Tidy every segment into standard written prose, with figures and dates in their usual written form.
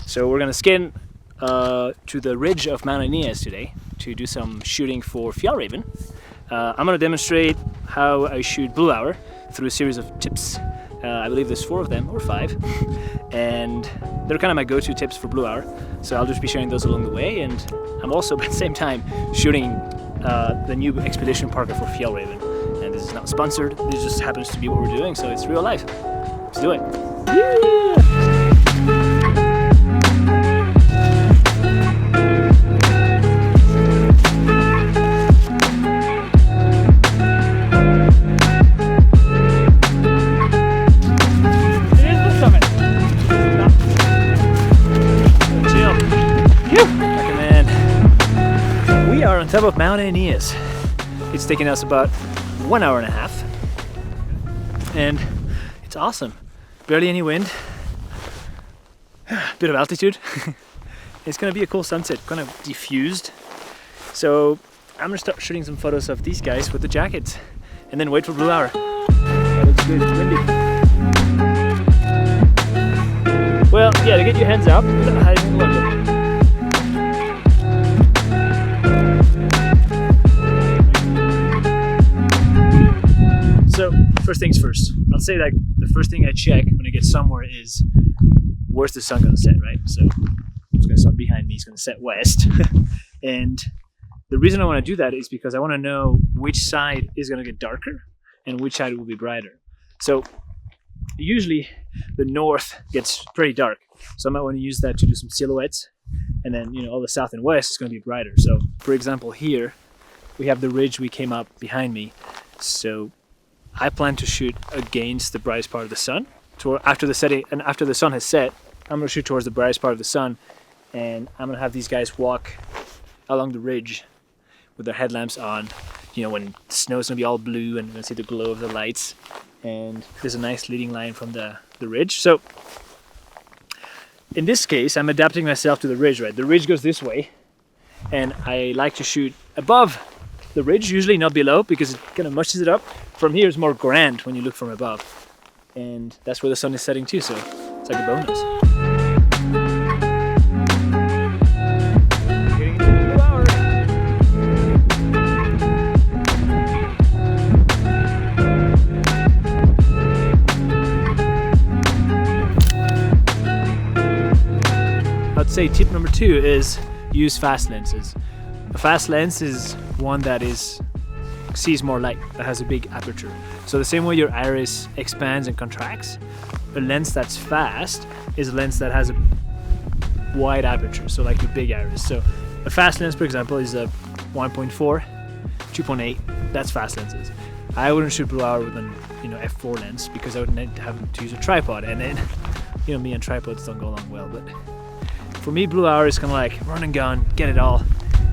So we're gonna skin to the ridge of Mount Aeneas today to do some shooting for Fjallraven. I'm gonna demonstrate how I shoot blue hour through a series of tips. I believe there's 4 of them, or 5, and they're kind of my go-to tips for blue hour. So I'll just be sharing those along the way, and I'm also at the same time shooting the new expedition parka for Fjallraven. And this is not sponsored, this just happens to be what we're doing, so it's real life. Let's do it. On top of Mount Aeneas. It's taken us about 1.5 hours and it's awesome. Barely any wind, bit of altitude. It's gonna be a cool sunset, kind of diffused. So I'm gonna start shooting some photos of these guys with the jackets and then wait for blue hour. That looks good, it's windy. Well, yeah, to get your hands up, so first things first, I'll say that the first thing I check when I get somewhere is where's the sun gonna set, right? So it's gonna sun behind me, it's gonna set west. And the reason I wanna do that is because I wanna know which side is gonna get darker and which side will be brighter. So usually the north gets pretty dark. So I might wanna use that to do some silhouettes. And then, all the south and west is gonna be brighter. So for example, here we have the ridge we came up behind me. So I plan to shoot against the brightest part of the sun. After the setting and after the sun has set, I'm gonna shoot towards the brightest part of the sun, and I'm gonna have these guys walk along the ridge with their headlamps on. When the snow is gonna be all blue and you're gonna see the glow of the lights, and there's a nice leading line from the ridge. So in this case, I'm adapting myself to the ridge, right? The ridge goes this way, and I like to shoot above the ridge, usually not below, because it kind of mushes it up. From here it's more grand when you look from above, and that's where the sun is setting too, so it's like a bonus. Getting into the blue hour. I'd say tip number 2 is use fast lenses. A fast lens is one that sees more light, that has a big aperture. So the same way your iris expands and contracts, a lens that's fast is a lens that has a wide aperture, so like a big iris. So a fast lens, for example, is a 1.4, 2.8, that's fast lenses. I wouldn't shoot blue hour with an f4 lens because I would need to have to use a tripod, and then me and tripods don't go along well. But for me, blue hour is kind of like run and gun, get it all.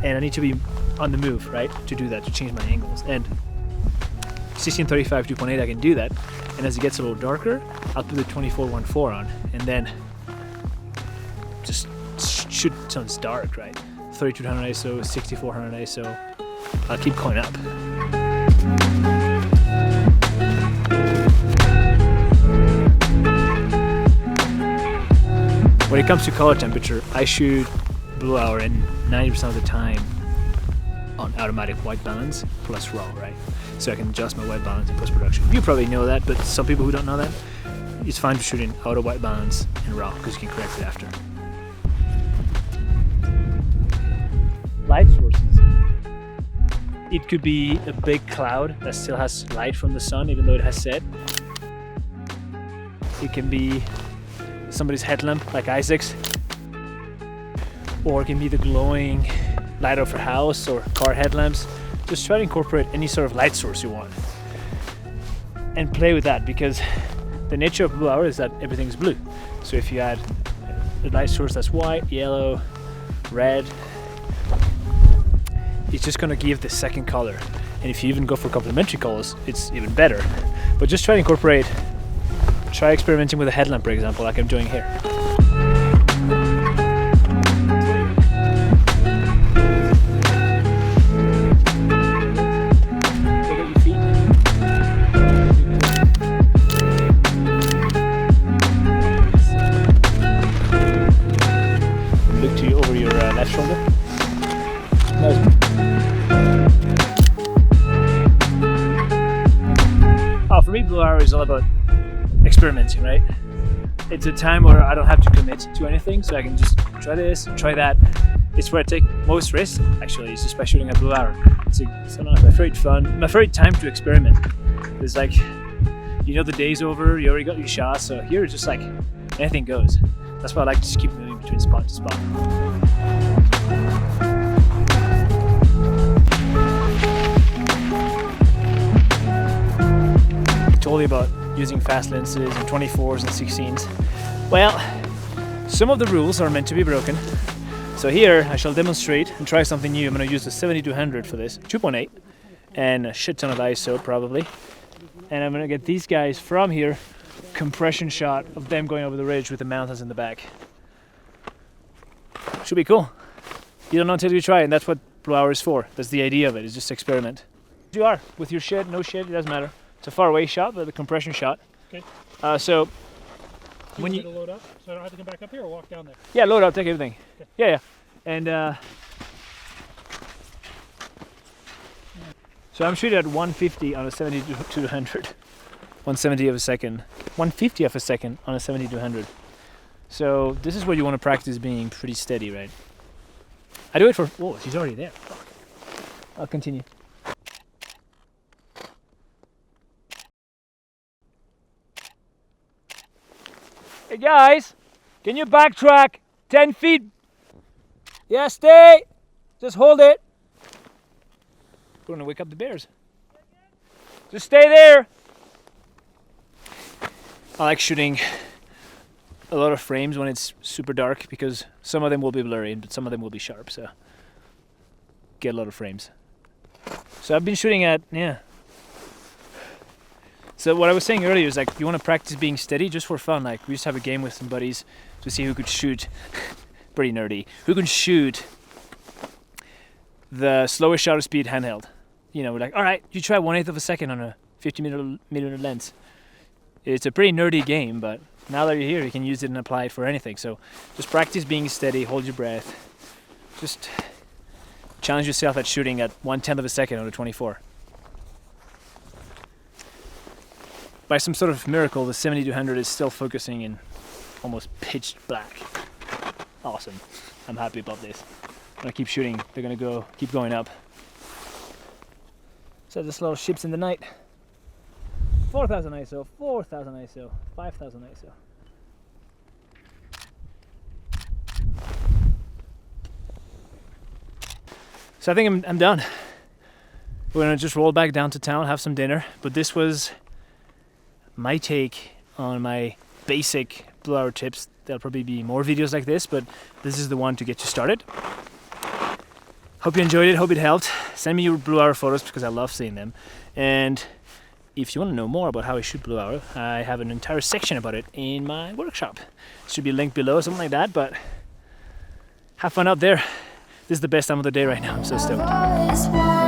And I need to be on the move, right, to do that, to change my angles. And 1635 2.8, I can do that. And as it gets a little darker, I'll put the 24-1.4 on, and then just shoot till it's dark, right? 3200 ISO, 6400 ISO. I'll keep going up. When it comes to color temperature, I shoot blue hour in 90% of the time on automatic white balance plus raw, right? So I can adjust my white balance in post-production. You probably know that, but some people who don't know that, it's fine to shoot in auto white balance and raw because you can correct it after. Light sources. It could be a big cloud that still has light from the sun even though it has set. It can be somebody's headlamp like Isaac's, or it can be the glowing light of a house or car headlamps. Just try to incorporate any sort of light source you want and play with that, because the nature of blue hour is that everything's blue. So if you add a light source that's white, yellow, red, it's just gonna give the second color. And if you even go for complementary colors, it's even better. But just try experimenting with a headlamp, for example, like I'm doing here. your left shoulder. Oh, for me, Blue Hour is all about experimenting, right? It's a time where I don't have to commit to anything, so I can just try this, try that. It's where I take most risks, actually, is just by shooting at Blue Hour. It's sometimes my favorite fun, my favorite time to experiment. It's like, you know the day's over, you already got your shot, so here it's just like, anything goes. That's why I like to just keep moving between spot to spot. I told you about using fast lenses and 24s and 16s. Well, some of the rules are meant to be broken. So here I shall demonstrate and try something new. I'm going to use the 7200 for this, 2.8, and a shit ton of ISO probably. And I'm going to get these guys from here, compression shot of them going over the ridge with the mountains in the back. Should be cool. You don't know until you try, and that's what Blue Hour is for. That's the idea of it, is just experiment. You are, with your shit, no shit, it doesn't matter. It's a far away shot, but a compression shot. Okay. So when you load up, so I don't have to come back up here or walk down there. Yeah, load up, take everything. Okay. Yeah. And so I'm shooting at 150 on a 7200. 170 of a second. 150 of a second on a 7200. So this is what you want to practice, being pretty steady, right? I do it for. Oh, she's already there. Fuck. I'll continue. Hey guys, can you backtrack 10 feet? Yeah, stay. Just hold it. We're gonna wake up the bears. Just stay there. I like shooting a lot of frames when it's super dark, because some of them will be blurry, but some of them will be sharp, so get a lot of frames. So I've been shooting at, yeah. So what I was saying earlier is, like, you want to practice being steady just for fun. Like, we used to have a game with some buddies to see who could shoot, pretty nerdy, who can shoot the slowest shutter speed handheld. You know, we're like, all right, you try 1/8 of a second on a 50mm lens. It's a pretty nerdy game, but now that you're here, you can use it and apply it for anything. So just practice being steady, hold your breath. Just challenge yourself at shooting at 1/10 of a second on a 24. By some sort of miracle, the 7200 is still focusing in almost pitch black. Awesome. I'm happy about this. I'm gonna keep shooting. They're gonna keep going up. So this little ships in the night. 4,000 ISO, 4,000 ISO, 5,000 ISO. So I think I'm done. We're gonna just roll back down to town, have some dinner. But this was my take on my basic Blue Hour tips. There'll probably be more videos like this, but this is the one to get you started. Hope you enjoyed it, hope it helped. Send me your Blue Hour photos, because I love seeing them. And if you want to know more about how I shoot Blue Hour, I have an entire section about it in my workshop. It should be linked below, something like that, but have fun out there. This is the best time of the day right now, I'm so stoked.